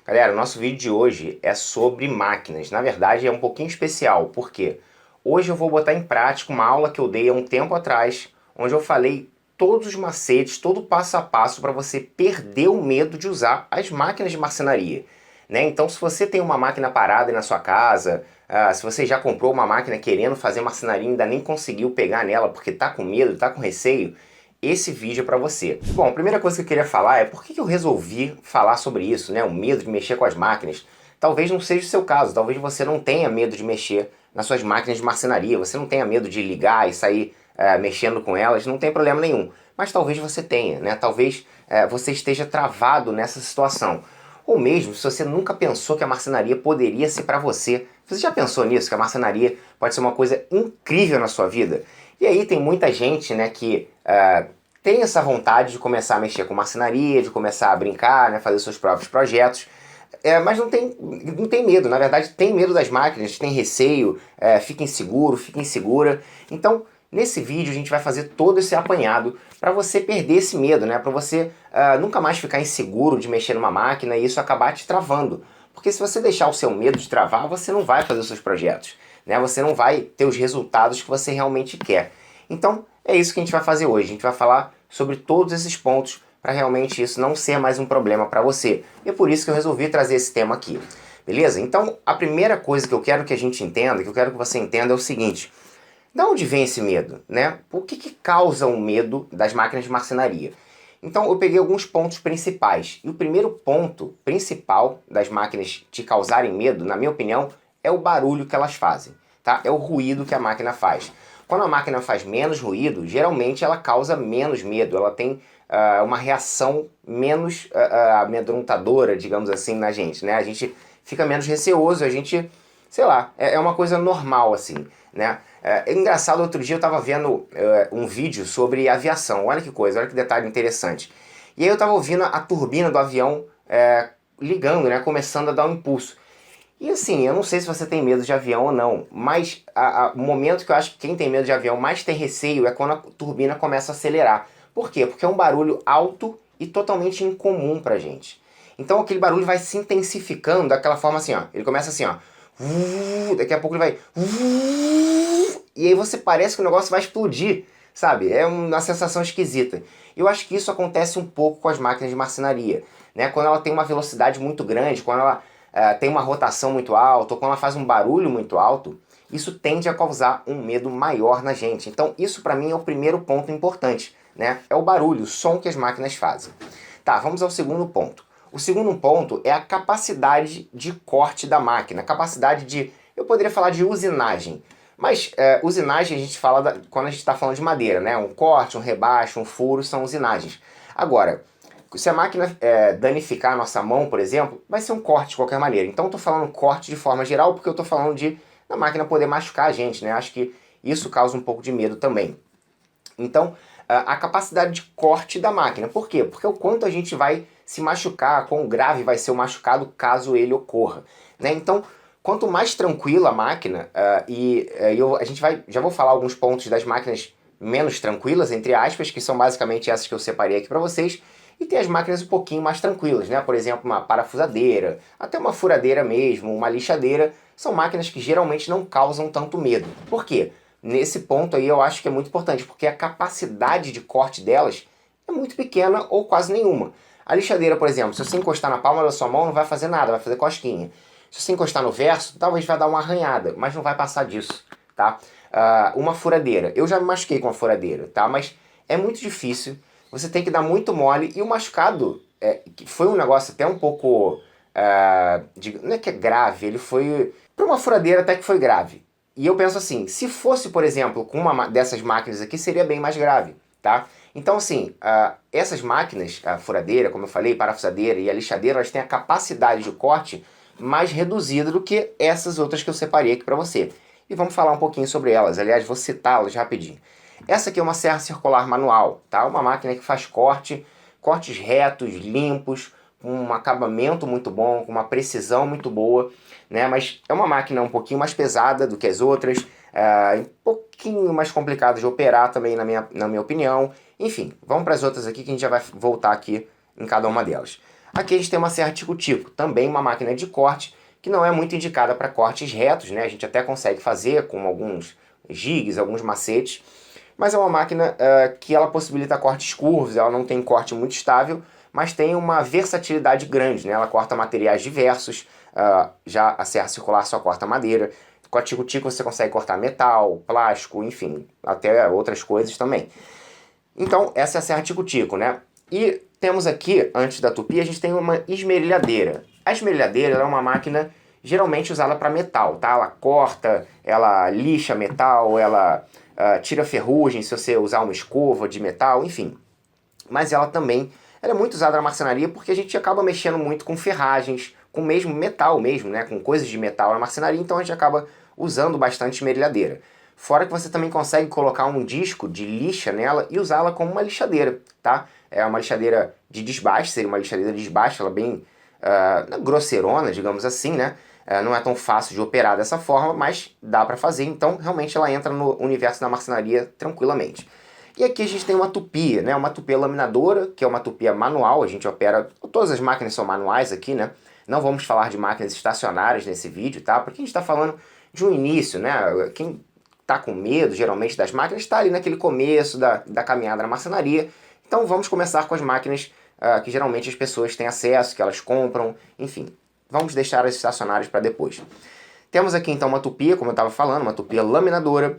Galera, o nosso vídeo de hoje é sobre máquinas. Na verdade, é um pouquinho especial, porque hoje eu vou botar em prática uma aula que eu dei há um tempo atrás, onde eu falei todos os macetes, todo o passo a passo para você perder o medo de usar as máquinas de marcenaria. Né? Então, se você tem uma máquina parada aí na sua casa, se você já comprou uma máquina querendo fazer marcenaria e ainda nem conseguiu pegar nela porque está com medo, está com receio, esse vídeo é para você. Bom, a primeira coisa que eu queria falar é por que eu resolvi falar sobre isso, né? O medo de mexer com as máquinas. Talvez não seja o seu caso, talvez você não tenha medo de mexer nas suas máquinas de marcenaria, você não tenha medo de ligar e sair mexendo com elas, não tem problema nenhum. Mas talvez você tenha, né? Talvez você esteja travado nessa situação. Ou mesmo, se você nunca pensou que a marcenaria poderia ser para você. Você já pensou nisso? Que a marcenaria pode ser uma coisa incrível na sua vida? E aí tem muita gente, né, que tem essa vontade de começar a mexer com marcenaria, de começar a brincar, né, fazer seus próprios projetos, mas não tem medo, na verdade tem medo das máquinas, tem receio, fica inseguro, fica insegura. Então, nesse vídeo a gente vai fazer todo esse apanhado para você perder esse medo, né, para você nunca mais ficar inseguro de mexer numa máquina e isso acabar te travando. Porque se você deixar o seu medo de travar, você não vai fazer os seus projetos, né? Você não vai ter os resultados que você realmente quer. Então, é isso que a gente vai fazer hoje. A gente vai falar sobre todos esses pontos para realmente isso não ser mais um problema para você. E é por isso que eu resolvi trazer esse tema aqui. Beleza? Então, a primeira coisa que eu quero que a gente entenda, que eu quero que você entenda é o seguinte: da onde vem esse medo, né? O que causa o medo das máquinas de marcenaria? Então eu peguei alguns pontos principais. E o primeiro ponto principal das máquinas te causarem medo, na minha opinião, é o barulho que elas fazem, tá? É o ruído que a máquina faz. Quando a máquina faz menos ruído, geralmente ela causa menos medo, ela tem uma reação menos amedrontadora, digamos assim, na gente, né? A gente fica menos receoso, a gente, sei lá, é uma coisa normal assim, né? É engraçado, outro dia eu estava vendo um vídeo sobre aviação, olha que coisa, olha que detalhe interessante. E aí eu estava ouvindo a turbina do avião ligando, né, começando a dar um impulso. E assim, eu não sei se você tem medo de avião ou não, mas o momento que eu acho que quem tem medo de avião mais tem receio é quando a turbina começa a acelerar. Por quê? Porque é um barulho alto e totalmente incomum pra gente. Então aquele barulho vai se intensificando daquela forma assim, ó. Ele começa assim, ó. Daqui a pouco ele vai. E aí você parece que o negócio vai explodir, sabe? É uma sensação esquisita. Eu acho que isso acontece um pouco com as máquinas de marcenaria, né? Quando ela tem uma velocidade muito grande, quando ela tem uma rotação muito alta, ou quando ela faz um barulho muito alto, isso tende a causar um medo maior na gente. Então isso para mim é o primeiro ponto importante, né? É o barulho, o som que as máquinas fazem. Tá, vamos ao segundo ponto. O segundo ponto é a capacidade de corte da máquina, a capacidade de, eu poderia falar de usinagem, mas usinagem a gente fala quando a gente está falando de madeira, né? Um corte, um rebaixo, um furo são usinagens. Agora, se a máquina danificar a nossa mão, por exemplo, vai ser um corte de qualquer maneira. Então eu estou falando corte de forma geral porque eu estou falando de a máquina poder machucar a gente, né? Acho que isso causa um pouco de medo também. Então, a capacidade de corte da máquina. Por quê? Porque o quanto a gente vai se machucar, quão grave vai ser o machucado caso ele ocorra, né? Então, quanto mais tranquila a máquina, a gente vai, já vou falar alguns pontos das máquinas menos tranquilas, entre aspas, que são basicamente essas que eu separei aqui para vocês, e tem as máquinas um pouquinho mais tranquilas, né? Por exemplo, uma parafusadeira, até uma furadeira mesmo, uma lixadeira, são máquinas que geralmente não causam tanto medo. Por quê? Nesse ponto aí eu acho que é muito importante, porque a capacidade de corte delas é muito pequena ou quase nenhuma. A lixadeira, por exemplo, se você encostar na palma da sua mão não vai fazer nada, vai fazer cosquinha. Se você encostar no verso, talvez vai dar uma arranhada, mas não vai passar disso, tá? Uma furadeira, eu já me machuquei com a furadeira, tá? Mas é muito difícil, você tem que dar muito mole, e o machucado que foi um negócio até um pouco, não é que é grave, ele foi, para uma furadeira até que foi grave. E eu penso assim, se fosse, por exemplo, com uma dessas máquinas aqui, seria bem mais grave, tá? Então, assim, essas máquinas, a furadeira, como eu falei, parafusadeira e a lixadeira, elas têm a capacidade de corte mais reduzida do que essas outras que eu separei aqui para você. E vamos falar um pouquinho sobre elas, aliás, vou citá-las rapidinho. Essa aqui é uma serra circular manual, tá? Uma máquina que faz cortes retos, limpos, com um acabamento muito bom, com uma precisão muito boa, né? Mas é uma máquina um pouquinho mais pesada do que as outras, um pouquinho mais complicada de operar também na minha opinião. Enfim, vamos para as outras aqui que a gente já vai voltar aqui em cada uma delas. Aqui a gente tem uma serra tico-tico, também uma máquina de corte, que não é muito indicada para cortes retos, né? A gente até consegue fazer com alguns jigs, alguns macetes, mas é uma máquina que ela possibilita cortes curvos, ela não tem corte muito estável, mas tem uma versatilidade grande, né? Ela corta materiais diversos, já a serra circular só corta madeira. Com a tico-tico você consegue cortar metal, plástico, enfim, até outras coisas também. Então, essa é a serra tico-tico, né? E temos aqui, antes da tupi, a gente tem uma esmerilhadeira. A esmerilhadeira é uma máquina geralmente usada para metal, tá? Ela corta, ela lixa metal, ela tira ferrugem se você usar uma escova de metal, enfim. Mas ela é muito usada na marcenaria porque a gente acaba mexendo muito com ferragens, com mesmo metal mesmo, né? Com coisas de metal na marcenaria, então a gente acaba usando bastante esmerilhadeira. Fora que você também consegue colocar um disco de lixa nela e usá-la como uma lixadeira, tá? É uma lixadeira de desbaste, seria uma lixadeira de desbaste, ela bem grosseirona, digamos assim, né? Não é tão fácil de operar dessa forma, mas dá para fazer, então realmente ela entra no universo da marcenaria tranquilamente. E aqui a gente tem uma tupia, né? Uma tupia laminadora, que é uma tupia manual, a gente opera, todas as máquinas são manuais aqui, né? Não vamos falar de máquinas estacionárias nesse vídeo, tá? Porque a gente está falando de um início, né? Quem está com medo, geralmente, das máquinas, está ali naquele começo da caminhada na marcenaria. Então vamos começar com as máquinas que geralmente as pessoas têm acesso, que elas compram, enfim. Vamos deixar as estacionárias para depois. Temos aqui então uma tupia, como eu estava falando, uma tupia laminadora.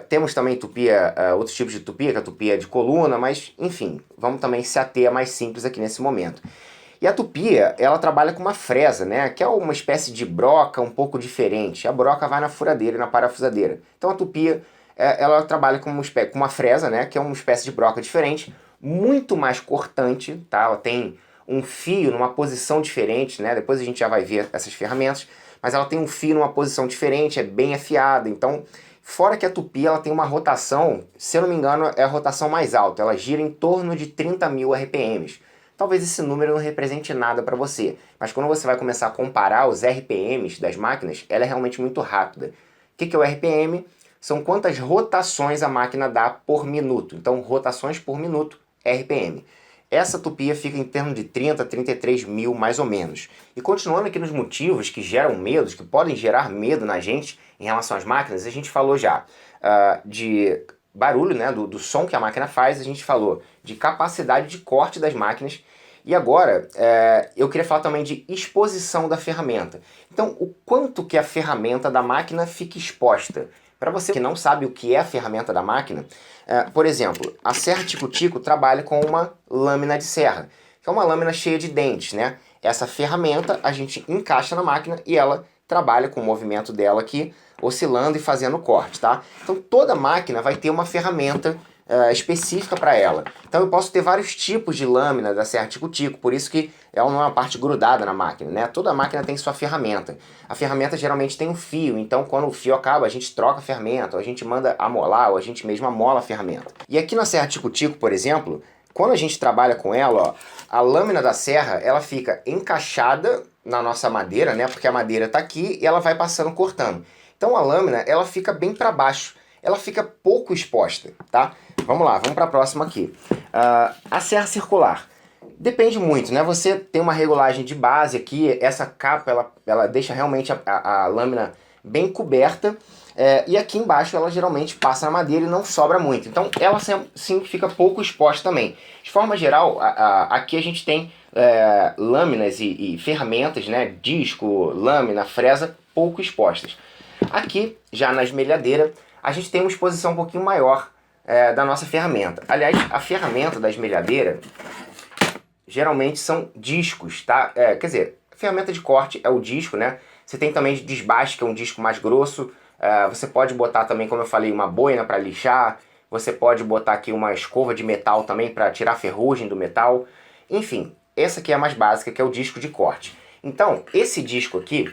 Temos também tupia, outros tipos de tupia, que é a tupia de coluna, mas enfim, vamos também se ater a mais simples aqui nesse momento. E a tupia, ela trabalha com uma fresa, né, que é uma espécie de broca um pouco diferente. A broca vai na furadeira e na parafusadeira. Então a tupia, ela trabalha com uma fresa, né, que é uma espécie de broca diferente, muito mais cortante, tá? Ela tem um fio numa posição diferente, né? Depois a gente já vai ver essas ferramentas, mas ela tem um fio numa posição diferente, é bem afiada. Então, fora que a tupia ela tem uma rotação, se eu não me engano, é a rotação mais alta, ela gira em torno de 30.000 RPMs. Talvez esse número não represente nada para você, mas quando você vai começar a comparar os RPMs das máquinas, ela é realmente muito rápida. O que é o RPM? São quantas rotações a máquina dá por minuto. Então, rotações por minuto, RPM. Essa tupia fica em torno de 30 a 33 mil, mais ou menos. E continuando aqui nos motivos que geram medos, que podem gerar medo na gente em relação às máquinas, a gente falou já de barulho, né, do som que a máquina faz, a gente falou de capacidade de corte das máquinas, e agora eu queria falar também de exposição da ferramenta. Então, o quanto que a ferramenta da máquina fica exposta. Para você que não sabe o que é a ferramenta da máquina, por exemplo, a serra tico-tico trabalha com uma lâmina de serra, que é uma lâmina cheia de dentes, né? Essa ferramenta a gente encaixa na máquina e ela trabalha com o movimento dela aqui, oscilando e fazendo corte, tá? Então toda máquina vai ter uma ferramenta específica para ela. Então eu posso ter vários tipos de lâmina da serra tico-tico, por isso que ela não é uma parte grudada na máquina, né? Toda máquina tem sua ferramenta. A ferramenta geralmente tem um fio, então quando o fio acaba a gente troca a ferramenta, ou a gente manda amolar, ou a gente mesmo amola a ferramenta. E aqui na serra tico-tico, por exemplo, quando a gente trabalha com ela, ó, a lâmina da serra ela fica encaixada na nossa madeira, né? Porque a madeira está aqui e ela vai passando cortando. Então a lâmina ela fica bem para baixo, ela fica pouco exposta, tá? Vamos lá, vamos para a próxima aqui. A serra circular. Depende muito, né? Você tem uma regulagem de base aqui, essa capa ela deixa realmente a lâmina bem coberta, e aqui embaixo ela geralmente passa na madeira e não sobra muito. Então ela sim fica pouco exposta também. De forma geral, aqui a gente tem lâminas e ferramentas, né? Disco, lâmina, fresa, pouco expostas. Aqui, já na esmerilhadeira, a gente tem uma exposição um pouquinho maior da nossa ferramenta. Aliás, a ferramenta da esmerilhadeira geralmente são discos, tá? Quer dizer, a ferramenta de corte é o disco, né? Você tem também de desbaste, que é um disco mais grosso. Você pode botar também, como eu falei, uma boina para lixar. Você pode botar aqui uma escova de metal também para tirar a ferrugem do metal. Enfim, essa aqui é a mais básica, que é o disco de corte. Então, esse disco aqui,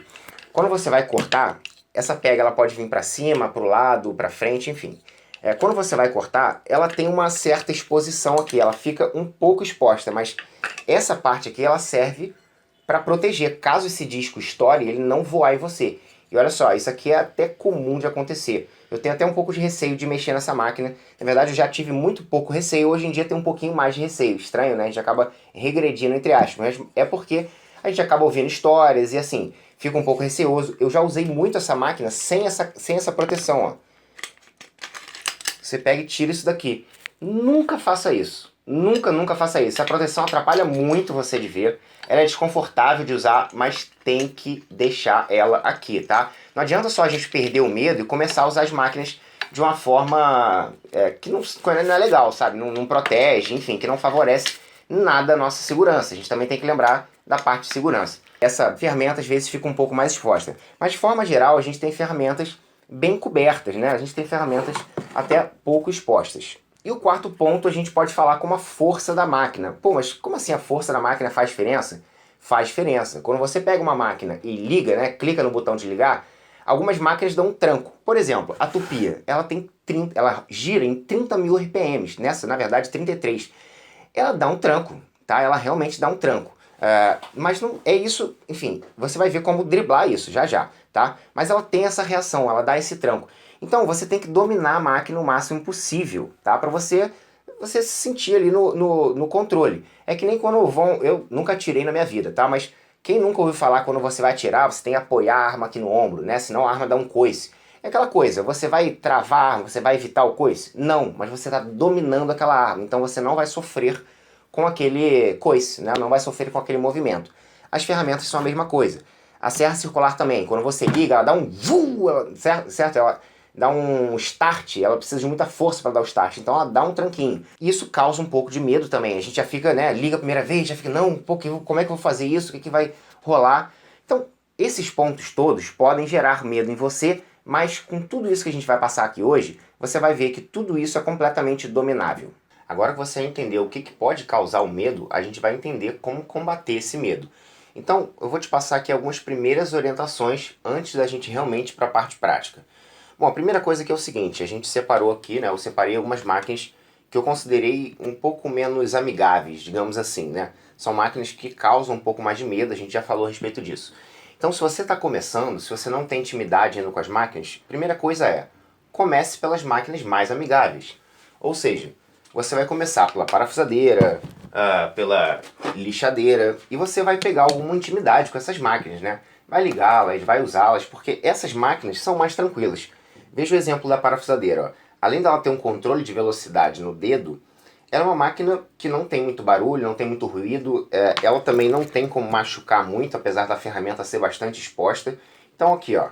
quando você vai cortar, essa pega ela pode vir para cima, para o lado, para frente, enfim. Quando você vai cortar, ela tem uma certa exposição aqui, ela fica um pouco exposta, mas essa parte aqui ela serve para proteger, caso esse disco estoure, ele não voar em você. E olha só, isso aqui é até comum de acontecer. Eu tenho até um pouco de receio de mexer nessa máquina. Na verdade, eu já tive muito pouco receio, hoje em dia tem um pouquinho mais de receio. Estranho, né? A gente acaba regredindo, entre aspas. Mas é porque a gente acaba ouvindo histórias e assim, fica um pouco receoso. Eu já usei muito essa máquina sem essa proteção, ó. Você pega e tira isso daqui. Nunca faça isso. Nunca, nunca faça isso. A proteção atrapalha muito você de ver. Ela é desconfortável de usar, mas tem que deixar ela aqui, tá? Não adianta só a gente perder o medo e começar a usar as máquinas de uma forma que não é legal, sabe? Não protege, enfim, que não favorece nada a nossa segurança. A gente também tem que lembrar da parte de segurança. Essa ferramenta às vezes fica um pouco mais exposta. Mas de forma geral, a gente tem ferramentas bem cobertas, né? A gente tem ferramentas até pouco expostas. E o quarto ponto a gente pode falar como a força da máquina. Pô, mas como assim a força da máquina faz diferença? Faz diferença. Quando você pega uma máquina e liga, né, clica no botão de ligar, algumas máquinas dão um tranco. Por exemplo, a Tupia, ela gira em 30.000 RPMs, nessa, na verdade, 33. Ela dá um tranco, tá? Ela realmente dá um tranco. Mas não é isso, enfim, você vai ver como driblar isso já já, tá? Mas ela tem essa reação, ela dá esse tranco. Então você tem que dominar a máquina o máximo possível, tá? Para você se sentir ali no controle. É que nem quando eu nunca atirei na minha vida, tá? Mas quem nunca ouviu falar quando você vai atirar, você tem que apoiar a arma aqui no ombro, né? Senão a arma dá um coice. É aquela coisa, você vai travar, você vai evitar o coice? Não, mas você está dominando aquela arma, então você não vai sofrer com aquele coice, né? Não vai sofrer com aquele movimento. As ferramentas são a mesma coisa. A serra circular também, quando você liga, ela dá um certo? Ela dá um start, ela precisa de muita força para dar o start, então ela dá um tranquinho. Isso causa um pouco de medo também. A gente já fica, né, liga a primeira vez, já fica, não, pô, como é que eu vou fazer isso? O que vai rolar? Então, esses pontos todos podem gerar medo em você, mas com tudo isso que a gente vai passar aqui hoje, você vai ver que tudo isso é completamente dominável. Agora que você entendeu o que pode causar o medo, a gente vai entender como combater esse medo. Então, eu vou te passar aqui algumas primeiras orientações antes da gente realmente ir para a parte prática. Bom, a primeira coisa que é o seguinte, a gente separou aqui, né, eu separei algumas máquinas que eu considerei um pouco menos amigáveis, digamos assim, né? São máquinas que causam um pouco mais de medo, a gente já falou a respeito disso. Então, se você está começando, se você não tem intimidade ainda com as máquinas, a primeira coisa é, comece pelas máquinas mais amigáveis. Ou seja, você vai começar pela parafusadeira, pela lixadeira, e você vai pegar alguma intimidade com essas máquinas, né? Vai ligá-las, vai usá-las, porque essas máquinas são mais tranquilas. Veja o exemplo da parafusadeira. Ó. Além dela ter um controle de velocidade no dedo, ela é uma máquina que não tem muito barulho, não tem muito ruído, ela também não tem como machucar muito, apesar da ferramenta ser bastante exposta. Então aqui, ó.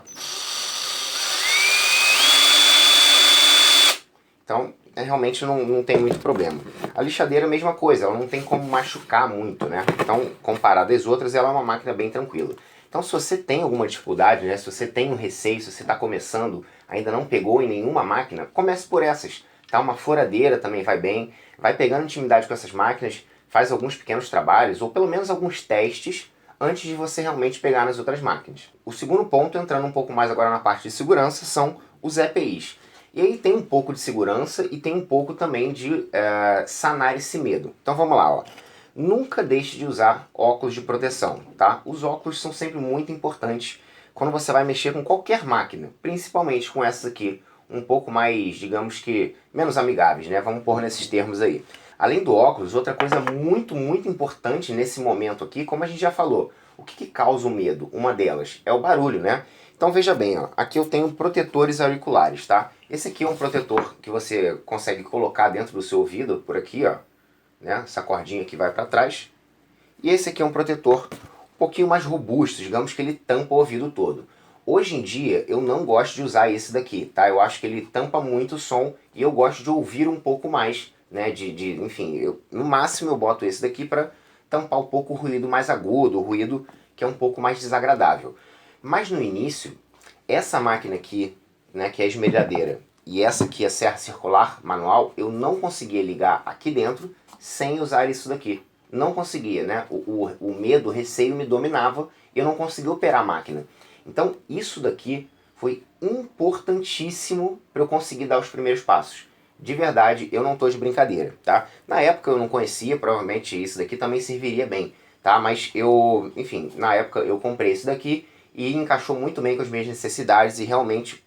Então, realmente não tem muito problema. A lixadeira é a mesma coisa, ela não tem como machucar muito, né? Então, comparada às outras, ela é uma máquina bem tranquila. Então, se você tem alguma dificuldade, né? Se você tem um receio, se você está começando, ainda não pegou em nenhuma máquina, comece por essas. Tá? Uma furadeira também vai bem. Vai pegando intimidade com essas máquinas, faz alguns pequenos trabalhos, ou pelo menos alguns testes, antes de você realmente pegar nas outras máquinas. O segundo ponto, entrando um pouco mais agora na parte de segurança, são os EPIs. E aí tem um pouco de segurança e tem um pouco também de sanar esse medo. Então vamos lá, ó. Nunca deixe de usar óculos de proteção, tá? Os óculos são sempre muito importantes quando você vai mexer com qualquer máquina, principalmente com essas aqui, um pouco mais, digamos que, menos amigáveis, né? Vamos pôr nesses termos aí. Além do óculos, outra coisa muito, muito importante nesse momento aqui, como a gente já falou, o que causa o medo? Uma delas é o barulho, né? Então veja bem, ó, aqui eu tenho protetores auriculares, tá? Esse aqui é um protetor que você consegue colocar dentro do seu ouvido, por aqui, ó, né? Essa cordinha que vai para trás. E esse aqui é um protetor um pouquinho mais robusto, digamos que ele tampa o ouvido todo. Hoje em dia eu não gosto de usar esse daqui, tá? Eu acho que ele tampa muito o som e eu gosto de ouvir um pouco mais, né? Enfim, no máximo eu boto esse daqui para tampar um pouco o ruído mais agudo, o ruído que é um pouco mais desagradável. Mas no início, essa máquina aqui, né, que é a esmerilhadeira, e essa aqui, a serra circular manual, eu não conseguia ligar aqui dentro sem usar isso daqui. Não conseguia, né? O medo, o receio me dominava e eu não conseguia operar a máquina. Então, isso daqui foi importantíssimo para eu conseguir dar os primeiros passos. De verdade, eu não estou de brincadeira, tá? Na época eu não conhecia, provavelmente isso daqui também serviria bem, tá? Mas eu, enfim, na época eu comprei esse daqui e encaixou muito bem com as minhas necessidades e realmente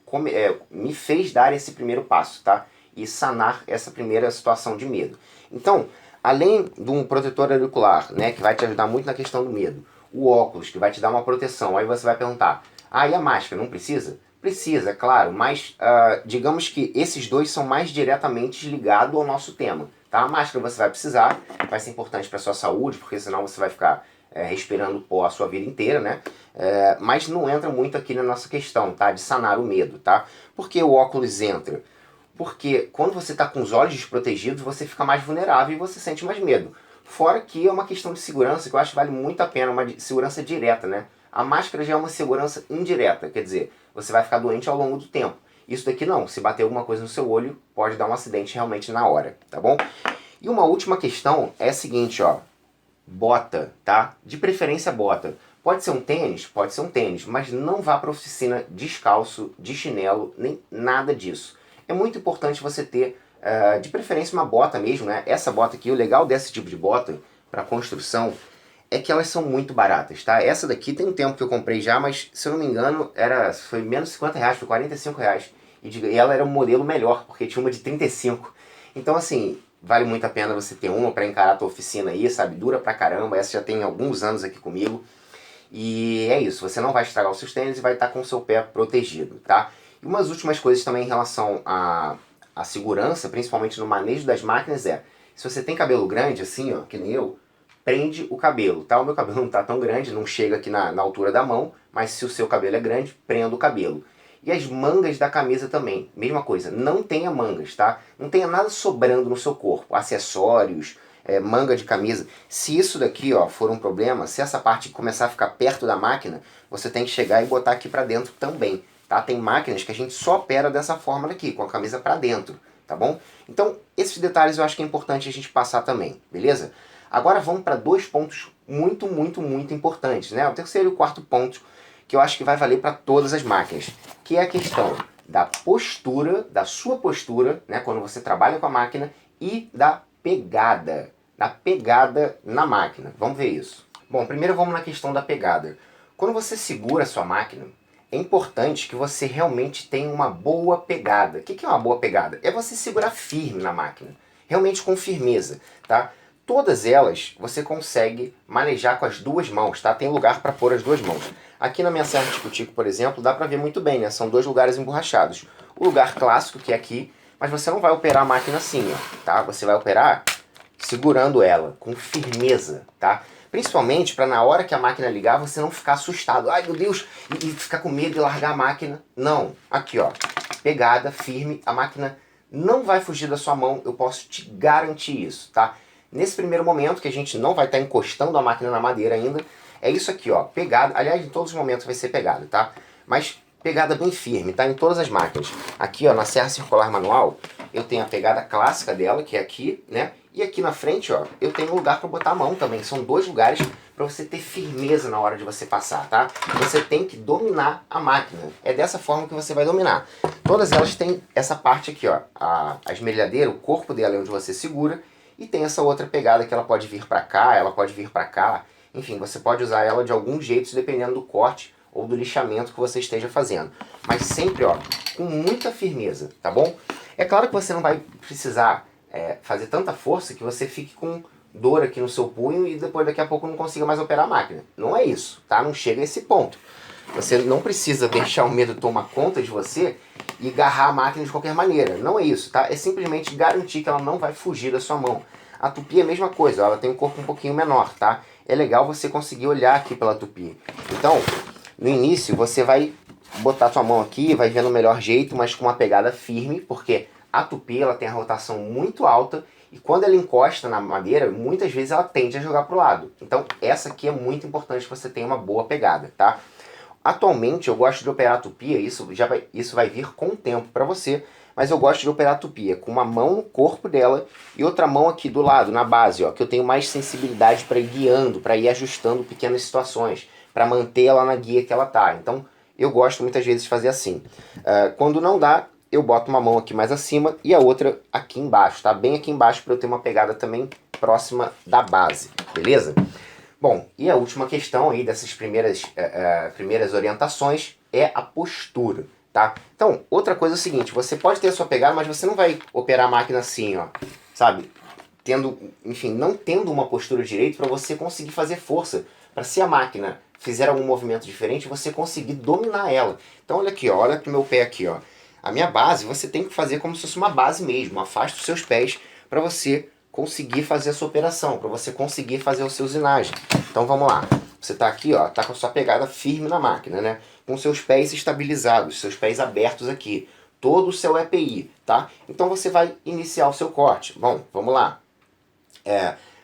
me fez dar esse primeiro passo, tá? E sanar essa primeira situação de medo. Então, além de um protetor auricular, né, que vai te ajudar muito na questão do medo, o óculos, que vai te dar uma proteção, aí você vai perguntar, e a máscara, não precisa? Precisa, claro, mas digamos que esses dois são mais diretamente ligados ao nosso tema. Tá? A máscara você vai precisar, vai ser importante para a sua saúde, porque senão você vai ficar respirando pó a sua vida inteira, né? Mas não entra muito aqui na nossa questão, tá? De sanar o medo, tá? Por que o óculos entra? Porque quando você está com os olhos desprotegidos, você fica mais vulnerável e você sente mais medo. Fora que é uma questão de segurança que eu acho que vale muito a pena, uma segurança direta, né? A máscara já é uma segurança indireta, quer dizer, você vai ficar doente ao longo do tempo. Isso daqui não, se bater alguma coisa no seu olho, pode dar um acidente realmente na hora, tá bom? E uma última questão é a seguinte, ó. Bota, tá? De preferência bota. Pode ser um tênis, mas não vá para oficina descalço, de chinelo, nem nada disso. É muito importante você ter, de preferência, uma bota mesmo, né? Essa bota aqui, o legal desse tipo de bota para construção é que elas são muito baratas, tá? Essa daqui tem um tempo que eu comprei já, mas se eu não me engano, foi menos de 50 reais, foi 45 reais. E ela era um modelo melhor, porque tinha uma de 35. Então, assim, vale muito a pena você ter uma para encarar a tua oficina aí, sabe? Dura pra caramba, essa já tem alguns anos aqui comigo. E é isso, você não vai estragar os seus tênis e vai estar com o seu pé protegido, tá? E umas últimas coisas também em relação à segurança, principalmente no manejo das máquinas, se você tem cabelo grande, assim, ó, que nem eu, prende o cabelo, tá? O meu cabelo não tá tão grande, não chega aqui na altura da mão, mas se o seu cabelo é grande, prenda o cabelo. E as mangas da camisa também, mesma coisa, não tenha mangas, tá? Não tenha nada sobrando no seu corpo, acessórios, manga de camisa. Se isso daqui, ó, for um problema, se essa parte começar a ficar perto da máquina, você tem que chegar e botar aqui pra dentro também, tá? Tem máquinas que a gente só opera dessa forma daqui, com a camisa pra dentro, tá bom? Então, esses detalhes eu acho que é importante a gente passar também, beleza? Agora vamos para dois pontos muito, muito, muito importantes, né? O terceiro e o quarto ponto, que eu acho que vai valer para todas as máquinas, que é a questão da postura, da sua postura, né, quando você trabalha com a máquina, e da pegada na máquina. Vamos ver isso. Bom, primeiro vamos na questão da pegada. Quando você segura a sua máquina, é importante que você realmente tenha uma boa pegada. O que é uma boa pegada? É você segurar firme na máquina, realmente com firmeza, tá? Todas elas você consegue manejar com as duas mãos, tá? Tem lugar para pôr as duas mãos. Aqui na minha serra tico-tico, por exemplo, dá para ver muito bem, né? São dois lugares emborrachados. O lugar clássico, que é aqui, mas você não vai operar a máquina assim, ó, tá? Você vai operar segurando ela com firmeza, tá? Principalmente para na hora que a máquina ligar, você não ficar assustado. Ai, meu Deus! E ficar com medo de largar a máquina. Não. Aqui, ó. Pegada, firme. A máquina não vai fugir da sua mão. Eu posso te garantir isso, tá? Nesse primeiro momento, que a gente não vai estar encostando a máquina na madeira ainda, é isso aqui, ó, pegada. Aliás, em todos os momentos vai ser pegada, tá? Mas pegada bem firme, tá? Em todas as máquinas. Aqui, ó, na serra circular manual, eu tenho a pegada clássica dela, que é aqui, né? E aqui na frente, ó, eu tenho um lugar para botar a mão também. São dois lugares para você ter firmeza na hora de você passar, tá? Você tem que dominar a máquina. É dessa forma que você vai dominar. Todas elas têm essa parte aqui, ó, a esmerilhadeira, o corpo dela é onde você segura, e tem essa outra pegada que ela pode vir para cá, ela pode vir para cá. Enfim, você pode usar ela de algum jeito, dependendo do corte ou do lixamento que você esteja fazendo. Mas sempre, ó, com muita firmeza, tá bom? É claro que você não vai precisar fazer tanta força que você fique com dor aqui no seu punho e depois daqui a pouco não consiga mais operar a máquina. Não é isso, tá? Não chega a esse ponto. Você não precisa deixar o medo tomar conta de você e agarrar a máquina de qualquer maneira. Não é isso, tá? É simplesmente garantir que ela não vai fugir da sua mão. A tupi é a mesma coisa, ela tem um corpo um pouquinho menor, tá? É legal você conseguir olhar aqui pela tupi. Então, no início, você vai botar a sua mão aqui, vai ver no melhor jeito, mas com uma pegada firme, porque a tupi ela tem a rotação muito alta e quando ela encosta na madeira, muitas vezes ela tende a jogar para o lado. Então, essa aqui é muito importante que você tenha uma boa pegada, tá? Atualmente eu gosto de operar a tupia, isso vai vir com o tempo para você, mas eu gosto de operar a tupia com uma mão no corpo dela e outra mão aqui do lado, na base, ó, que eu tenho mais sensibilidade para ir guiando, para ir ajustando pequenas situações, para manter ela na guia que ela tá. Então eu gosto muitas vezes de fazer assim. Quando não dá, eu boto uma mão aqui mais acima e a outra aqui embaixo, tá? Bem aqui embaixo para eu ter uma pegada também próxima da base, beleza? Bom, e a última questão aí dessas primeiras orientações é a postura, tá? Então, outra coisa é o seguinte, você pode ter a sua pegada, mas você não vai operar a máquina assim, ó, sabe? Enfim, não tendo uma postura direita para você conseguir fazer força, para se a máquina fizer algum movimento diferente, você conseguir dominar ela. Então olha aqui, ó, olha pro meu pé aqui, ó. A minha base, você tem que fazer como se fosse uma base mesmo. Afasta os seus pés para você conseguir fazer a sua operação, para você conseguir fazer a sua usinagem. Então vamos lá. Você está aqui, ó, tá com a sua pegada firme na máquina, né? Com seus pés estabilizados, seus pés abertos aqui. Todo o seu EPI, tá? Então você vai iniciar o seu corte. Bom, vamos lá.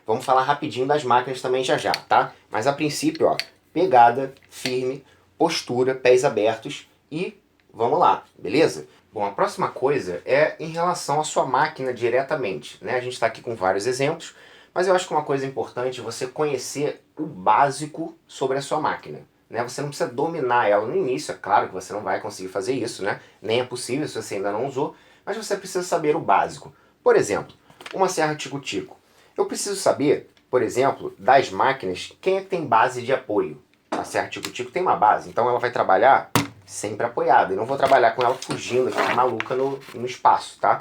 Vamos falar rapidinho das máquinas também já já, tá? Mas a princípio, ó, pegada firme, postura, pés abertos e vamos lá, beleza? Bom, a próxima coisa é em relação à sua máquina diretamente, né? A gente está aqui com vários exemplos, mas eu acho que uma coisa importante é você conhecer o básico sobre a sua máquina, né? Você não precisa dominar ela no início, é claro que você não vai conseguir fazer isso, né? Nem é possível se você ainda não usou, mas você precisa saber o básico. Por exemplo, uma serra tico-tico. Eu preciso saber, por exemplo, das máquinas, quem é que tem base de apoio. A serra tico-tico tem uma base, então ela vai trabalhar sempre apoiada. Eu não vou trabalhar com ela fugindo aqui, maluca no espaço, tá?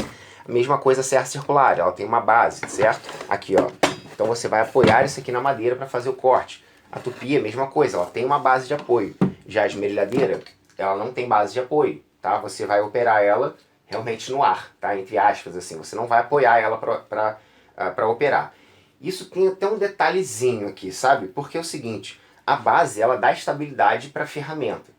A mesma coisa a serra circular, ela tem uma base, certo? Aqui, ó. Então você vai apoiar isso aqui na madeira para fazer o corte. A tupia, mesma coisa, ela tem uma base de apoio. Já a esmerilhadeira, ela não tem base de apoio, tá? Você vai operar ela realmente no ar, tá? Entre aspas, assim. Você não vai apoiar ela para operar. Isso tem até um detalhezinho aqui, sabe? Porque é o seguinte, a base ela dá estabilidade para a ferramenta.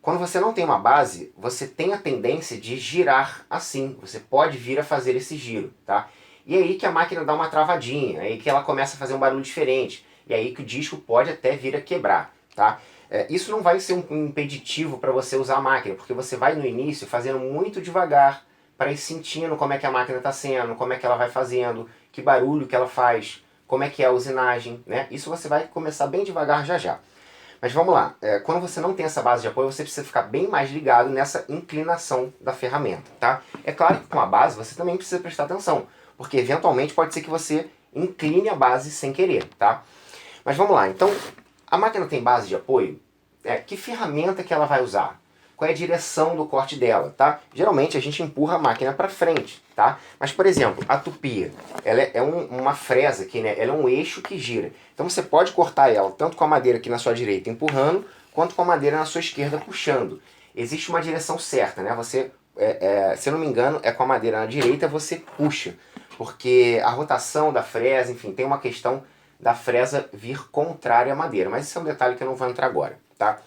Quando você não tem uma base, você tem a tendência de girar assim. Você pode vir a fazer esse giro, tá? E é aí que a máquina dá uma travadinha, é aí que ela começa a fazer um barulho diferente. E é aí que o disco pode até vir a quebrar, tá? Isso não vai ser um impeditivo para você usar a máquina, porque você vai no início fazendo muito devagar, para ir sentindo como é que a máquina está sendo, como é que ela vai fazendo, que barulho que ela faz, como é que é a usinagem, né? Isso você vai começar bem devagar já já. Mas vamos lá, quando você não tem essa base de apoio, você precisa ficar bem mais ligado nessa inclinação da ferramenta, tá? É claro que com a base você também precisa prestar atenção, porque eventualmente pode ser que você incline a base sem querer, tá? Mas vamos lá, então, a máquina tem base de apoio? Que ferramenta que ela vai usar? Qual é a direção do corte dela, tá? Geralmente a gente empurra a máquina para frente, tá? Mas, por exemplo, a tupia, ela é uma fresa aqui, né? Ela é um eixo que gira. Então você pode cortar ela tanto com a madeira aqui na sua direita empurrando, quanto com a madeira na sua esquerda puxando. Existe uma direção certa, né? Você, se eu não me engano, é com a madeira na direita você puxa, porque a rotação da fresa, enfim, tem uma questão da fresa vir contrária à madeira. Mas isso é um detalhe que eu não vou entrar agora, tá?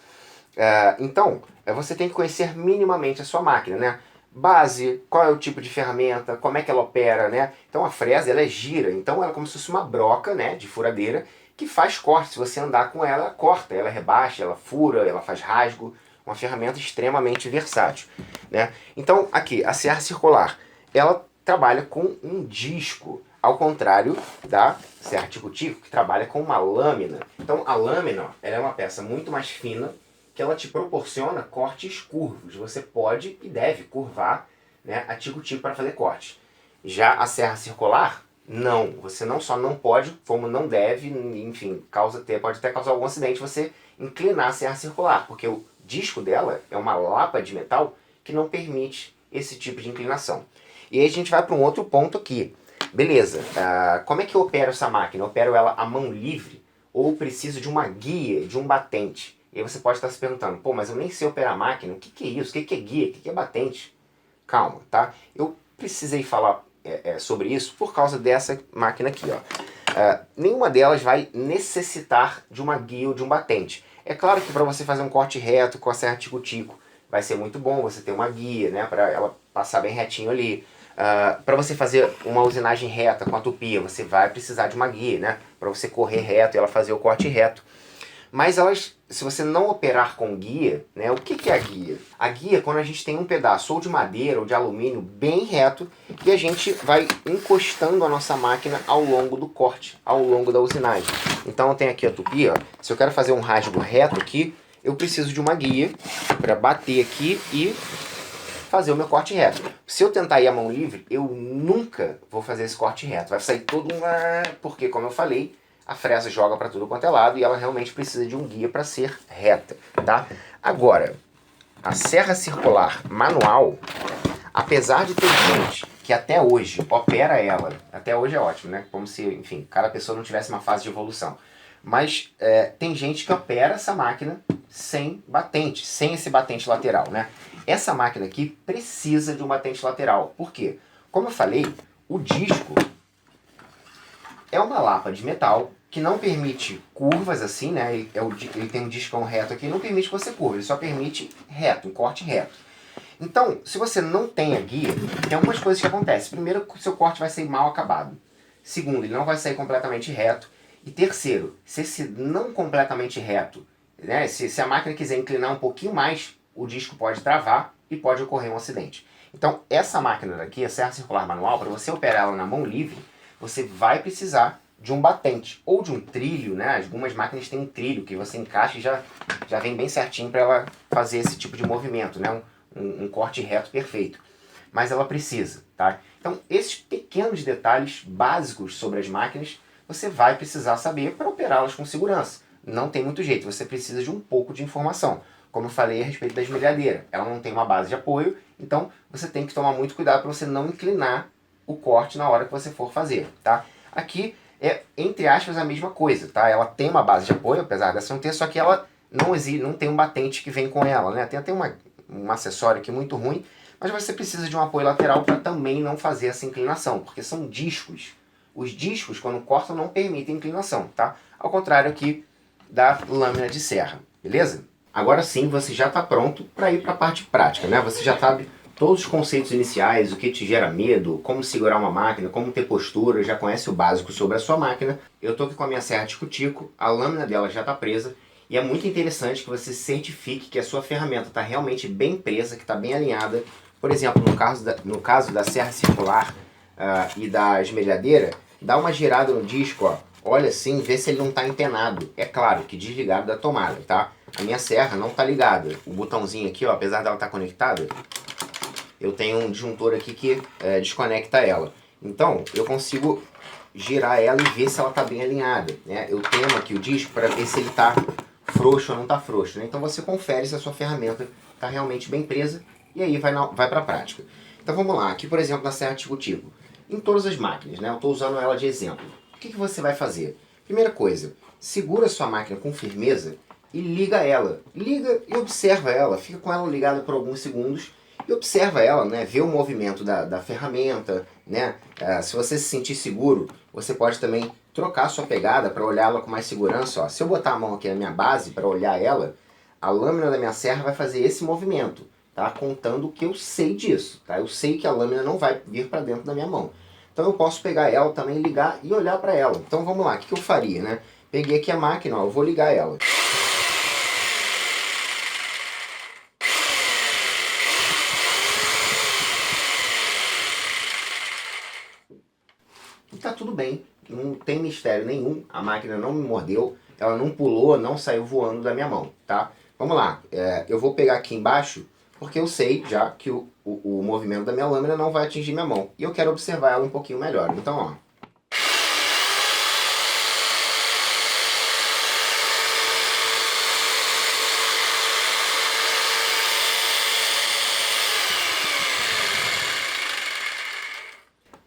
Então, você tem que conhecer minimamente a sua máquina, né? Base, qual é o tipo de ferramenta, como é que ela opera, né? Então a fresa, ela é gira, então ela é como se fosse uma broca, né, de furadeira, que faz corte. Se você andar com ela, ela corta, ela rebaixa, ela fura, ela faz rasgo. Uma ferramenta extremamente versátil, né? Então, aqui, a serra circular, ela trabalha com um disco, ao contrário da serra tico-tico, que trabalha com uma lâmina. Então, a lâmina, ela é uma peça muito mais fina, que ela te proporciona cortes curvos. Você pode e deve curvar, né, a tico-tico para fazer cortes. Já a serra circular, não. Você não só não pode, como não deve, enfim, pode até causar algum acidente você inclinar a serra circular, porque o disco dela é uma lapa de metal que não permite esse tipo de inclinação. E aí a gente vai para um outro ponto aqui. Beleza, como é que eu opero essa máquina? Eu opero ela à mão livre ou preciso de uma guia, de um batente? E aí você pode estar se perguntando, pô, mas eu nem sei operar a máquina, o que é isso? O que é guia? O que é batente? Calma, tá? Eu precisei falar sobre isso por causa dessa máquina aqui, ó. Nenhuma delas vai necessitar de uma guia ou de um batente. É claro que para você fazer um corte reto com a serra tico-tico vai ser muito bom você ter uma guia, né, para ela passar bem retinho ali. Para você fazer uma usinagem reta com a tupia, você vai precisar de uma guia, né, para você correr reto e ela fazer o corte reto. Mas se você não operar com guia, né, o que é a guia? A guia é quando a gente tem um pedaço ou de madeira ou de alumínio bem reto e a gente vai encostando a nossa máquina ao longo do corte, ao longo da usinagem. Então eu tenho aqui a tupia, ó. Se eu quero fazer um rasgo reto aqui, eu preciso de uma guia para bater aqui e fazer o meu corte reto. Se eu tentar ir à mão livre, eu nunca vou fazer esse corte reto. Vai sair todo porque, como eu falei, a fresa joga para tudo quanto é lado e ela realmente precisa de um guia para ser reta, tá? Agora, a serra circular manual, apesar de ter gente que até hoje opera ela, até hoje é ótimo, né? Como se, enfim, cada pessoa não tivesse uma fase de evolução. Mas tem gente que opera essa máquina sem batente, sem esse batente lateral, né? Essa máquina aqui precisa de um batente lateral. Por quê? Como eu falei, o disco é uma lapa de metal que não permite curvas assim, né? Ele tem um discão reto aqui, não permite que você curva, ele só permite reto, um corte reto. Então, se você não tem a guia, tem algumas coisas que acontecem. Primeiro, o seu corte vai sair mal acabado. Segundo, ele não vai sair completamente reto. E terceiro, se esse não completamente reto, né, se a máquina quiser inclinar um pouquinho mais, o disco pode travar e pode ocorrer um acidente. Então, essa máquina daqui, a serra circular manual, para você operar ela na mão livre, você vai precisar de um batente ou de um trilho, né? Algumas máquinas têm um trilho que você encaixa e já vem bem certinho para ela fazer esse tipo de movimento, né? Um corte reto perfeito. Mas ela precisa, tá? Então, esses pequenos detalhes básicos sobre as máquinas, você vai precisar saber para operá-las com segurança. Não tem muito jeito, você precisa de um pouco de informação. Como eu falei a respeito da esmerilhadeira, ela não tem uma base de apoio, então você tem que tomar muito cuidado para você não inclinar o corte na hora que você for fazer, tá? Aqui é, entre aspas, a mesma coisa, tá? Ela tem uma base de apoio, apesar dessa não ter, só que ela não tem um batente que vem com ela, né? Tem até um acessório aqui muito ruim, mas você precisa de um apoio lateral para também não fazer essa inclinação, porque são discos. Os discos, quando cortam, não permitem inclinação, tá? Ao contrário aqui da lâmina de serra, beleza? Agora sim, você já está pronto para ir para a parte prática, né? Você já sabe todos os conceitos iniciais, o que te gera medo, como segurar uma máquina, como ter postura, já conhece o básico sobre a sua máquina. Eu estou aqui com a minha serra de cutico, a lâmina dela já está presa, e é muito interessante que você certifique que a sua ferramenta está realmente bem presa, que está bem alinhada. Por exemplo, no caso da serra circular e da esmerilhadeira, dá uma girada no disco, ó. Olha assim, vê se ele não está empenado. É claro que desligado da tomada, tá? A minha serra não está ligada. O botãozinho aqui, ó, apesar dela estar conectada, eu tenho um disjuntor aqui que desconecta ela. Então, eu consigo girar ela e ver se ela está bem alinhada, né? Eu tenho aqui o disco para ver se ele está frouxo ou não está frouxo, né? Então você confere se a sua ferramenta está realmente bem presa e aí vai para a prática. Então vamos lá, aqui por exemplo na serra tico-tico, em todas as máquinas, né? Eu estou usando ela de exemplo. O que você vai fazer? Primeira coisa, segura a sua máquina com firmeza e liga ela. Liga e observa ela, fica com ela ligada por alguns segundos e observa ela, né? Vê o movimento da ferramenta, né? Se você se sentir seguro, você pode também trocar a sua pegada para olhá-la com mais segurança. Ó. Se eu botar a mão aqui na minha base para olhar ela, a lâmina da minha serra vai fazer esse movimento, tá? Contando que eu sei disso, tá? Eu sei que a lâmina não vai vir para dentro da minha mão. Então eu posso pegar ela também, ligar e olhar para ela. Então vamos lá, o que eu faria, né? Peguei aqui a máquina, ó, eu vou ligar ela. E tá tudo bem, não tem mistério nenhum, a máquina não me mordeu, ela não pulou, não saiu voando da minha mão, tá? Vamos lá, eu vou pegar aqui embaixo, porque eu sei já que o movimento da minha lâmina não vai atingir minha mão. E eu quero observar ela um pouquinho melhor. Então, ó.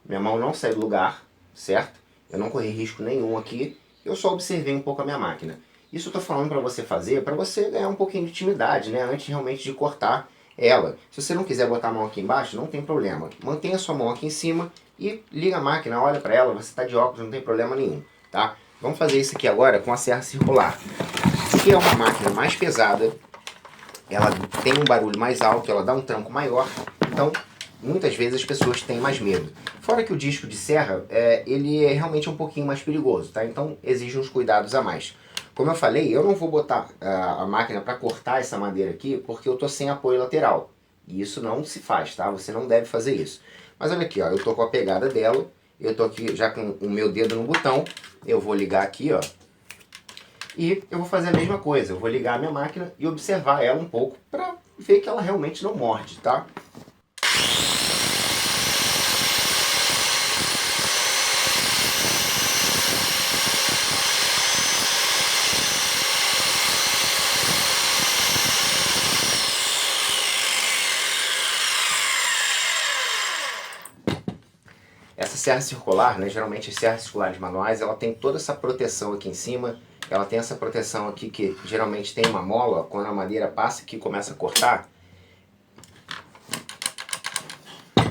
Minha mão não saiu do lugar, certo? Eu não corri risco nenhum aqui, eu só observei um pouco a minha máquina. Isso eu tô falando para você fazer, para você ganhar um pouquinho de intimidade, né? Antes realmente de cortar ela. Se você não quiser botar a mão aqui embaixo, não tem problema. Mantenha a sua mão aqui em cima e liga a máquina, olha para ela, você está de óculos, não tem problema nenhum, tá? Vamos fazer isso aqui agora com a serra circular. Que é uma máquina mais pesada, ela tem um barulho mais alto, ela dá um tranco maior, então muitas vezes as pessoas têm mais medo. Fora que o disco de serra, ele é realmente um pouquinho mais perigoso, tá? Então exige uns cuidados a mais. Como eu falei, eu não vou botar a máquina para cortar essa madeira aqui, porque eu tô sem apoio lateral. E isso não se faz, tá? Você não deve fazer isso. Mas olha aqui, ó, eu tô com a pegada dela, eu tô aqui já com o meu dedo no botão, eu vou ligar aqui, ó. E eu vou fazer a mesma coisa, eu vou ligar a minha máquina e observar ela um pouco para ver que ela realmente não morde, tá? serra circular, né, geralmente as serras circulares manuais, ela tem toda essa proteção aqui em cima, ela tem essa proteção aqui que geralmente tem uma mola, ó, quando a madeira passa aqui e começa a cortar.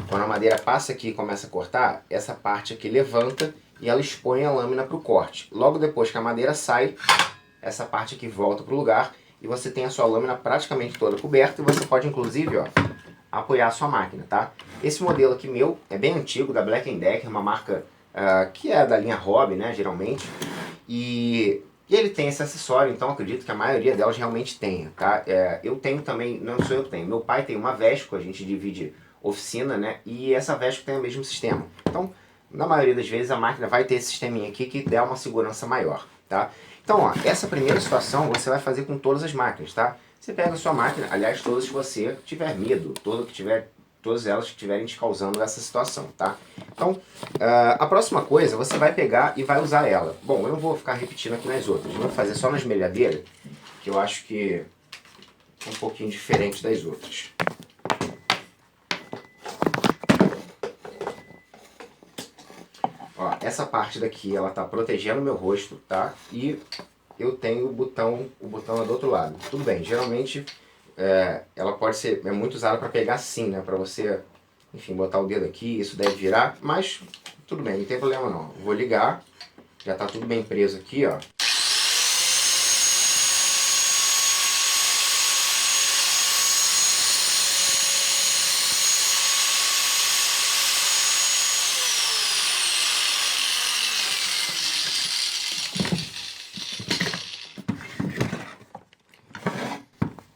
Quando a madeira passa aqui e começa a cortar, essa parte aqui levanta e ela expõe a lâmina para o corte. Logo depois que a madeira sai, essa parte aqui volta para o lugar e você tem a sua lâmina praticamente toda coberta e você pode inclusive, ó, apoiar a sua máquina, tá? Esse modelo aqui meu é bem antigo, da Black & Decker, uma marca que é da linha Hobby, né, geralmente. E ele tem esse acessório, então acredito que a maioria delas realmente tenha, tá? Eu tenho também, não sou eu que tenho, meu pai tem uma Vesco, a gente divide oficina, né? E essa Vesco tem o mesmo sistema. Então, na maioria das vezes a máquina vai ter esse sisteminha aqui que dá uma segurança maior, tá? Então, ó, essa primeira situação você vai fazer com todas as máquinas, tá? Você pega a sua máquina, aliás, todas que você tiver medo, todas elas que estiverem te causando essa situação, tá? Então, a próxima coisa, você vai pegar e vai usar ela. Bom, eu não vou ficar repetindo aqui nas outras, eu vou fazer só nas melhadeiras, que eu acho que é um pouquinho diferente das outras. Ó, essa parte daqui, ela tá protegendo o meu rosto, tá? E eu tenho o botão é do outro lado. Tudo bem, geralmente ela pode ser muito usada para pegar assim, né? Para você, enfim, botar o dedo aqui, isso deve virar, mas tudo bem, não tem problema não. Vou ligar, já tá tudo bem preso aqui, ó.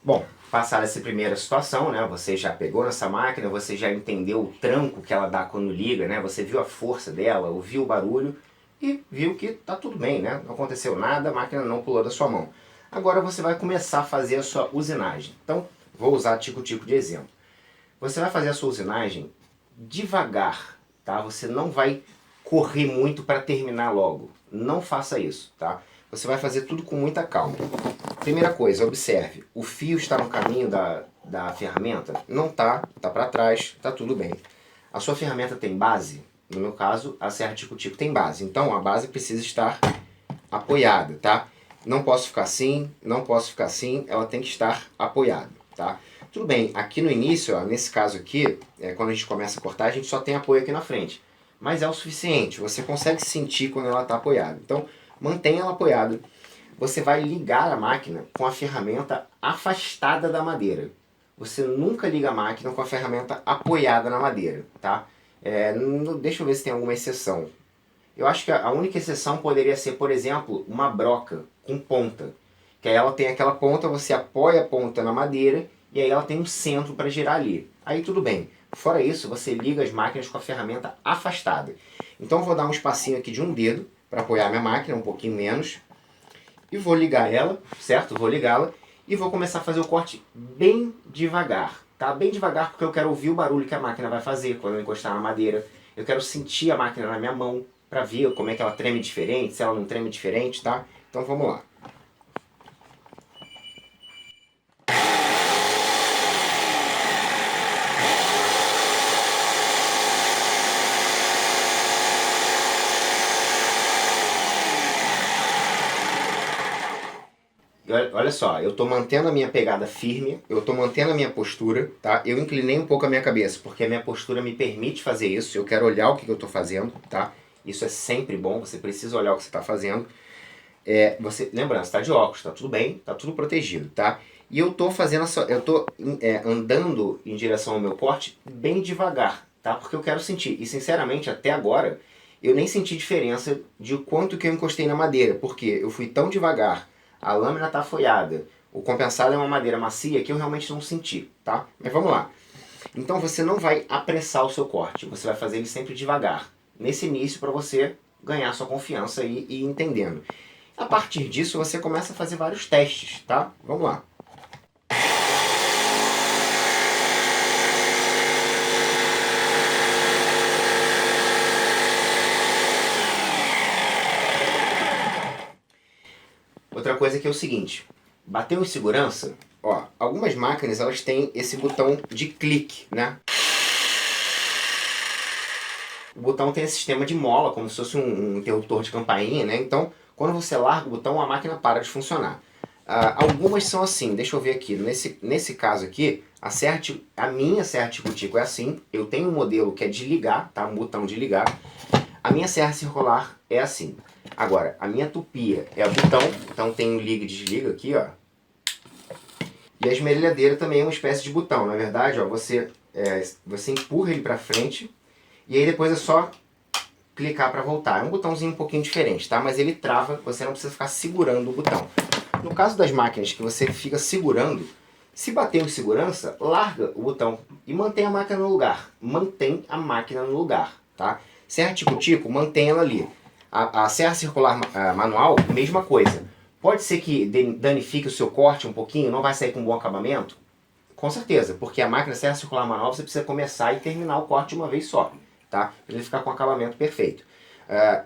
Bom, passada essa primeira situação, né, você já pegou nessa máquina, você já entendeu o tranco que ela dá quando liga, né, você viu a força dela, ouviu o barulho e viu que tá tudo bem, né, não aconteceu nada, a máquina não pulou da sua mão. Agora você vai começar a fazer a sua usinagem. Então, vou usar tico-tico de exemplo. Você vai fazer a sua usinagem devagar, tá? Você não vai correr muito para terminar logo. Não faça isso, tá? Você vai fazer tudo com muita calma. Primeira coisa, observe, o fio está no caminho da ferramenta? Não tá, tá para trás, tá tudo bem. A sua ferramenta tem base? No meu caso, a serra tico-tico tem base, então a base precisa estar apoiada, tá? Não posso ficar assim, não posso ficar assim, ela tem que estar apoiada, tá? Tudo bem, aqui no início, ó, nesse caso aqui, quando a gente começa a cortar, a gente só tem apoio aqui na frente. Mas é o suficiente, você consegue sentir quando ela está apoiada. Então, mantenha ela apoiada. Você vai ligar a máquina com a ferramenta afastada da madeira. Você nunca liga a máquina com a ferramenta apoiada na madeira, tá? Deixa eu ver se tem alguma exceção. Eu acho que a única exceção poderia ser, por exemplo, uma broca com ponta. Que aí ela tem aquela ponta, você apoia a ponta na madeira e aí ela tem um centro para girar ali. Aí tudo bem. Fora isso, você liga as máquinas com a ferramenta afastada. Então eu vou dar um espacinho aqui de um dedo para apoiar minha máquina, um pouquinho menos. E vou ligar ela, certo? Vou ligá-la e vou começar a fazer o corte bem devagar, tá? Bem devagar porque eu quero ouvir o barulho que a máquina vai fazer quando eu encostar na madeira. Eu quero sentir a máquina na minha mão para ver como é que ela treme diferente, se ela não treme diferente, tá? Então vamos lá. Olha só, eu estou mantendo a minha pegada firme, eu estou mantendo a minha postura, tá? Eu inclinei um pouco a minha cabeça, porque a minha postura me permite fazer isso, eu quero olhar o que eu estou fazendo, tá? Isso é sempre bom, você precisa olhar o que você está fazendo. Lembrando, você está de óculos, tá tudo bem, tá tudo protegido, tá? E eu estou fazendo andando em direção ao meu corte bem devagar, tá? Porque eu quero sentir, e sinceramente, até agora, eu nem senti diferença de quanto que eu encostei na madeira, porque eu fui tão devagar. A lâmina está afoiada, o compensado é uma madeira macia que eu realmente não senti, tá? Mas vamos lá. Então você não vai apressar o seu corte, você vai fazer ele sempre devagar. Nesse início para você ganhar sua confiança e ir entendendo. A partir disso você começa a fazer vários testes, tá? Vamos lá. Outra coisa que é o seguinte, bateu em segurança, ó, algumas máquinas elas têm esse botão de clique, né? o botão tem esse sistema de mola, como se fosse um interruptor de campainha, né? Então, quando você larga o botão, a máquina para de funcionar. Algumas são assim, deixa eu ver aqui. Nesse caso aqui, a minha serra tico-tico é assim. Eu tenho um modelo que é de ligar, tá? Um botão de ligar. A minha serra circular é assim. Agora, a minha tupia é o botão, então tem um liga e desliga aqui, ó. E a esmerilhadeira também é uma espécie de botão. Na verdade, ó, você empurra ele para frente e aí depois é só clicar para voltar. É um botãozinho um pouquinho diferente, tá? Mas ele trava, você não precisa ficar segurando o botão. No caso das máquinas que você fica segurando, se bater em segurança, larga o botão e mantém a máquina no lugar. Mantém a máquina no lugar, tá? Serra tico-tico, mantém ela ali. A serra circular manual, mesma coisa. Pode ser que danifique o seu corte um pouquinho, não vai sair com um bom acabamento? Com certeza, porque a máquina serra circular manual você precisa começar e terminar o corte de uma vez só, tá? Para ele ficar com o acabamento perfeito.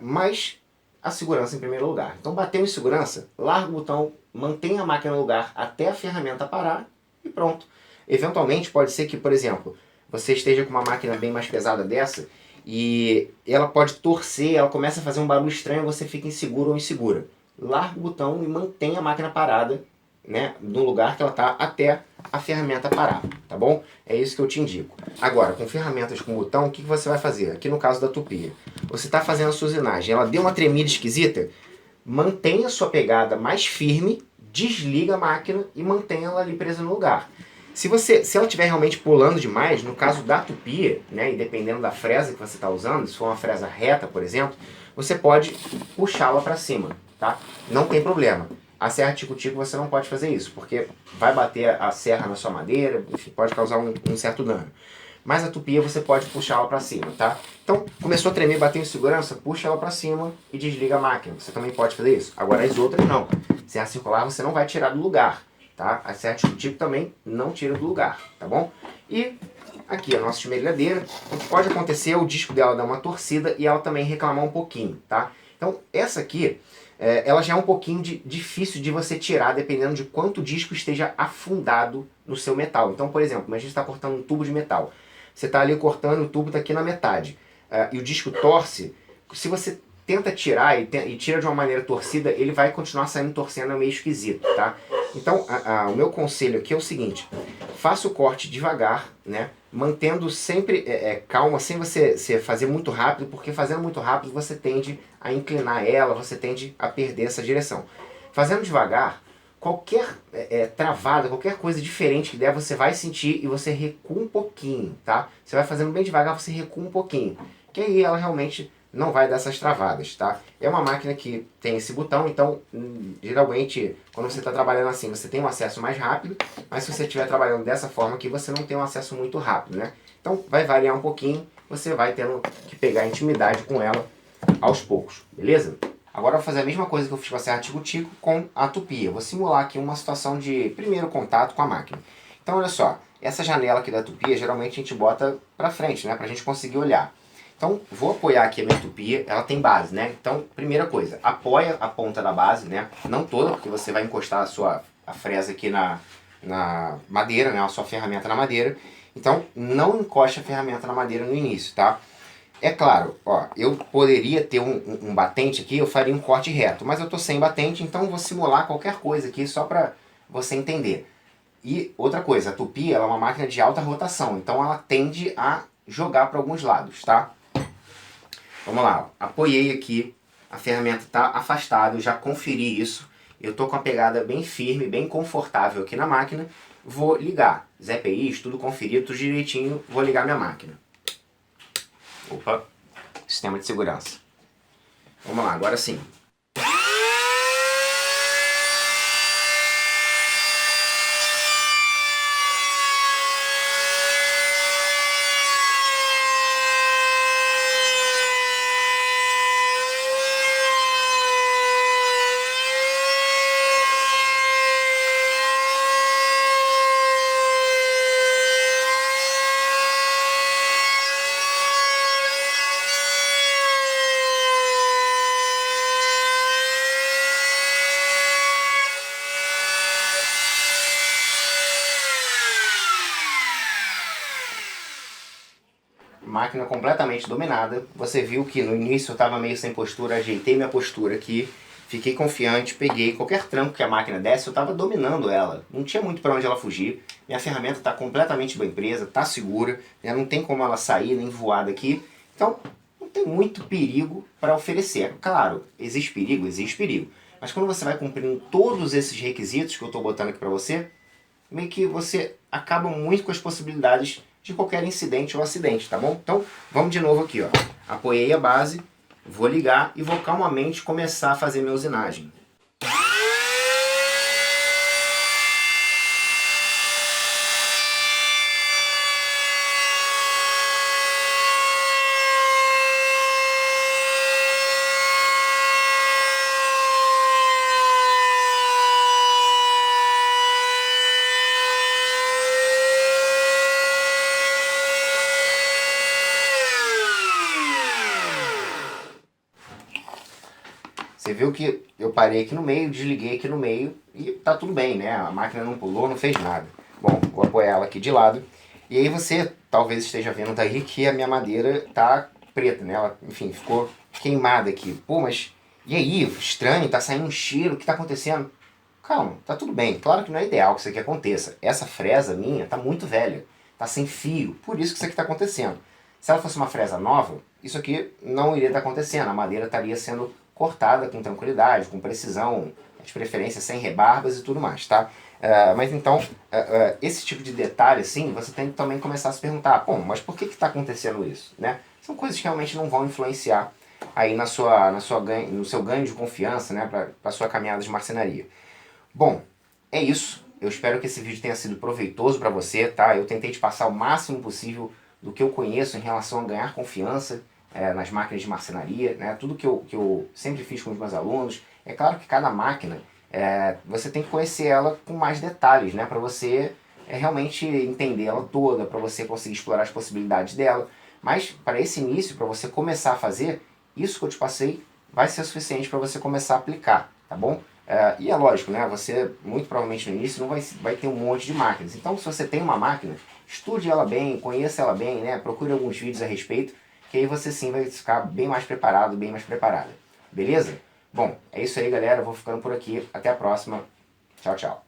Mas a segurança em primeiro lugar. Então bateu em segurança, larga o botão, mantém a máquina no lugar até a ferramenta parar e pronto. Eventualmente pode ser que, por exemplo, você esteja com uma máquina bem mais pesada dessa e ela pode torcer, ela começa a fazer um barulho estranho e você fica inseguro ou insegura. Larga o botão e mantém a máquina parada, né, no lugar que ela está até a ferramenta parar, tá bom? É isso que eu te indico. Agora, com ferramentas com botão, o que você vai fazer? Aqui no caso da tupia, você está fazendo a sua usinagem, ela deu uma tremida esquisita, mantenha a sua pegada mais firme, desliga a máquina e mantenha ela ali presa no lugar. Se ela estiver realmente pulando demais, no caso da tupia, né, e dependendo da fresa que você está usando, se for uma fresa reta, por exemplo, você pode puxá-la para cima, tá? Não tem problema. A serra tico-tico você não pode fazer isso, porque vai bater a serra na sua madeira, enfim, pode causar um certo dano. Mas a tupia você pode puxar ela para cima, tá? Então, começou a tremer, bateu em segurança, puxa ela para cima e desliga a máquina. Você também pode fazer isso. Agora as outras não. Serra circular você não vai tirar do lugar, tá? A serra tico-tico também não tira do lugar, tá bom? E aqui a nossa esmerilhadeira, o que pode acontecer é o disco dela dar uma torcida e ela também reclamar um pouquinho, tá? Então, essa aqui, ela já é um pouquinho difícil de você tirar, dependendo de quanto o disco esteja afundado no seu metal. Então, por exemplo, imagina que você está cortando um tubo de metal. Você está ali cortando, o tubo está aqui na metade. E o disco torce. Se você tenta tirar e tira de uma maneira torcida, ele vai continuar saindo torcendo, é meio esquisito, tá? Então, o meu conselho aqui é o seguinte: faça o corte devagar, né? Mantendo sempre calma, sem você fazer muito rápido, porque fazendo muito rápido você tende a inclinar ela, você tende a perder essa direção. Fazendo devagar, qualquer travada, qualquer coisa diferente que der, você vai sentir e você recua um pouquinho, tá? Você vai fazendo bem devagar, você recua um pouquinho, que aí ela realmente não vai dar essas travadas, tá? É uma máquina que tem esse botão, então geralmente quando você está trabalhando assim, você tem um acesso mais rápido, mas se você estiver trabalhando dessa forma aqui, você não tem um acesso muito rápido, né? Então vai variar um pouquinho, você vai tendo que pegar intimidade com ela aos poucos, beleza? Agora eu vou fazer a mesma coisa que eu fiz com a serra tico-tico com a tupia. Eu vou simular aqui uma situação de primeiro contato com a máquina. Então olha só, essa janela aqui da tupia geralmente a gente bota para frente, né, pra gente conseguir olhar. Então, vou apoiar aqui a minha tupia, ela tem base, né? Então, primeira coisa, apoia a ponta da base, né? Não toda, porque você vai encostar a fresa aqui na madeira, né? A sua ferramenta na madeira. Então, não encoste a ferramenta na madeira no início, tá? É claro, ó, eu poderia ter um batente aqui, eu faria um corte reto, mas eu tô sem batente, então eu vou simular qualquer coisa aqui só para você entender. E outra coisa, a tupia ela é uma máquina de alta rotação, então ela tende a jogar para alguns lados, tá? Vamos lá, apoiei aqui, a ferramenta está afastada, eu já conferi isso. Eu estou com a pegada bem firme, bem confortável aqui na máquina. Vou ligar, ZPIs, tudo conferido, tudo direitinho, vou ligar minha máquina. Opa, sistema de segurança. Vamos lá, agora sim. máquina completamente dominada. Você viu que no início eu estava meio sem postura, ajeitei minha postura aqui, fiquei confiante, peguei qualquer tranco que a máquina desse, eu estava dominando ela. Não tinha muito para onde ela fugir. Minha ferramenta está completamente bem presa, está segura, né? Não tem como ela sair nem voar daqui. Então, não tem muito perigo para oferecer. Claro, existe perigo, existe perigo. Mas quando você vai cumprindo todos esses requisitos que eu estou botando aqui para você, meio que você acaba muito com as possibilidades de qualquer incidente ou acidente, tá bom? Então, vamos de novo aqui, ó. Apoiei a base, vou ligar e vou calmamente começar a fazer minha usinagem. Você viu que eu parei aqui no meio, desliguei aqui no meio e tá tudo bem, né? A máquina não pulou, não fez nada. Bom, vou apoiar ela aqui de lado. E aí você talvez esteja vendo daí que a minha madeira tá preta, né? Ela, enfim, ficou queimada aqui. Pô, mas e aí? Estranho, tá saindo um cheiro, o que tá acontecendo? Calma, tá tudo bem. Claro que não é ideal que isso aqui aconteça. Essa fresa minha tá muito velha, tá sem fio, por isso que isso aqui tá acontecendo. Se ela fosse uma fresa nova, isso aqui não iria estar acontecendo. A madeira estaria sendo cortada com tranquilidade, com precisão, de preferência sem rebarbas e tudo mais, tá? Mas então, esse tipo de detalhe, assim, você tem que também começar a se perguntar, bom, mas por que está acontecendo isso, né? São coisas que realmente não vão influenciar aí no seu ganho de confiança, né, para a sua caminhada de marcenaria. Bom, é isso. Eu espero que esse vídeo tenha sido proveitoso para você, tá? Eu tentei te passar o máximo possível do que eu conheço em relação a ganhar confiança nas máquinas de marcenaria, né? Tudo que eu sempre fiz com os meus alunos. É claro que cada máquina, você tem que conhecer ela com mais detalhes, né? Para você realmente entender ela toda, para você conseguir explorar as possibilidades dela. Mas para esse início, para você começar a fazer, isso que eu te passei vai ser suficiente para você começar a aplicar, tá bom? E é lógico, né? Você muito provavelmente no início não vai ter um monte de máquinas. Então, se você tem uma máquina, estude ela bem, conheça ela bem, né? Procure alguns vídeos a respeito, que aí você sim vai ficar bem mais preparado, bem mais preparada. Beleza? Bom, é isso aí, galera. Eu vou ficando por aqui. Até a próxima. Tchau, tchau.